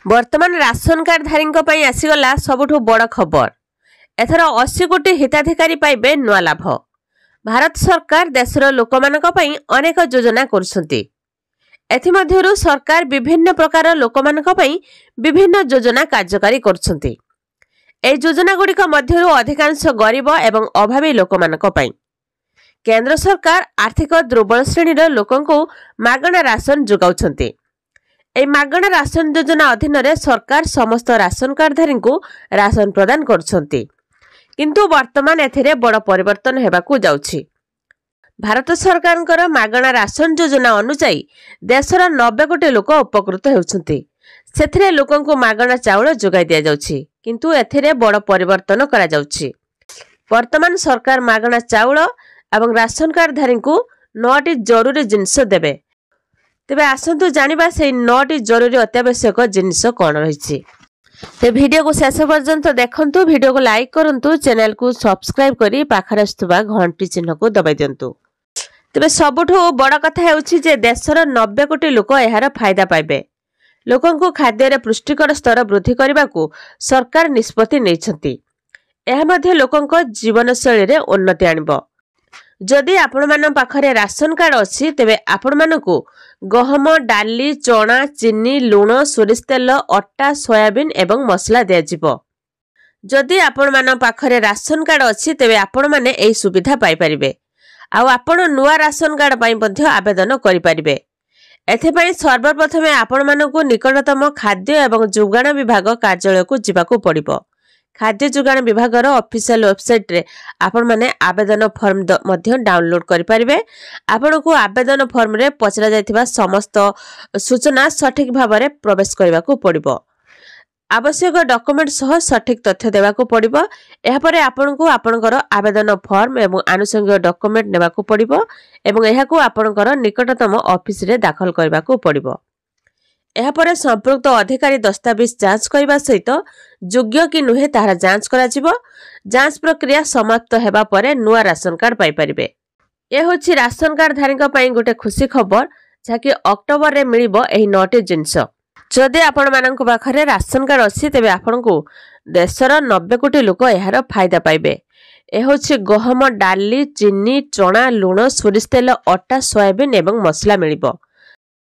वर्तमान ration card धारी आसीगला सबुठु बड़ खबर। एथर 80 कोटी हिताधिकारी पाइबे नुआ लाभ। भारत सरकार देशर लोकमानक पई अनेक योजना करुछंती। एथिमध्यरु सरकार विभिन्न प्रकार लोकमानक पई विभिन्न योजना कार्यकारी करुछंती। ए योजना गुड़िक मध्यरु अधिकांश गरीब एवं अभावी लोकमानक पई। केंद्र सरकार आर्थिक दुर्बल श्रेणीर लोकंकु मागणा राशन जोगाउछंती। ए मागणा राशन योजना अधीन रे सरकार समस्त राशन कार्डधारी को राशन प्रदान करुछंती। किंतु वर्तमान एथिरे बड़ परिवर्तन हेबाकू जाउछि। भारत सरकारଙ୍କର मागणा राशन योजना अनुसार देशर 90 कोटी लोक उपकृत हेउछंती। सेथिरे लोकंकु मागणा चाउल जोगाई दिया जाउछि। किंतु एथिरे बड़ परिवर्तन करा जाउछि। वर्तमान सरकार मागणा चाउल एवं राशन कार्डधारी को 9टी जरूरी जिनिस देबे। तेबे आसंतु जानिबा से 9टी जरूरी अत्यावश्यक जिनिस कौन रही। ते वीडियो को शेष पर्यंत देखंतु। वीडियो को लाइक करंतु, चैनल को सब्सक्राइब करी पाखरे आस्तुबा घंटी चिन्ह को दबाई दियंतु। तेबे सबुठु बड़ कथा हेउछि जे देशर 90 कोटी लोक एहार फायदा पाइबे। लोकन को खाद्य रे पुष्टिकर स्तर वृद्धि करबा को सरकार निष्पत्ति नैछंती। एहा मध्ये लोकन को जीवन शैली रे उन्नति आनिबो। जदि आपण मान पाखरे राशन कार्ड अछि तेबे आपण मानकु गहम, डाली, चना, चीनी, लुण, सोरिष तेल, अट्टा, सोयाबीन एवं मसला दिया जिवो। जदि आपण मान पाखरे राशन कार्ड अछि तेबे आपण माने एही सुविधा पाई परिबे। आउ आपण नुआ राशन कार्ड पई मध्ये आवेदन करि परिबे। एथे पई सर्वप्रथमे आपण मानकु निकटतम खाद्य एवं जोगाण विभाग कार्यालय को जिबाकू पड़िबो। खाद्य जोगाण विभागर ऑफिशियल वेबसाइट रे आपण माने आवेदन फॉर्म मध्य डाउनलोड करि परिबे। आपण को आवेदन फॉर्म रे पचरा जायथिबा समस्त सूचना सठिक भाव रे प्रवेश करबाकू पड़िबो। आवश्यक डॉक्यूमेंट सह सठिक तथ्य देबाकू पड़िबो। एहा परे आपण को आपणकर आवेदन फॉर्म एवं आनुषंगिक डॉक्यूमेंट नेबाकू पड़िबो एवं एहा को आपणकर निकटतम ऑफिस रे दाखल करबाकू पड़िबो। एहा परे संपुक्त अधिकारी दस्तावेज जांच करबा सहित योग्य कि नुहे तार जांच करा जिवो। जांच प्रक्रिया समाप्त हेबा परे नुआ राशन कार्ड पाई परिबे। ए होछि राशन कार्ड धारी पई गोटे खुशी खबर जाकि अक्टोबर रे मिलिबो एही 9टी जिंस। जदि आपण मानक पाखरे राशन कार्ड अछि तेबे आपनकु देशर 90 कोटी लोक एहार फायदा पाइबे। ए होछि गहम, डाली, चीनी, चना, लुण, सोरिष तेल, अट्टा, सोयाबीन एवं मसला मिलिबो।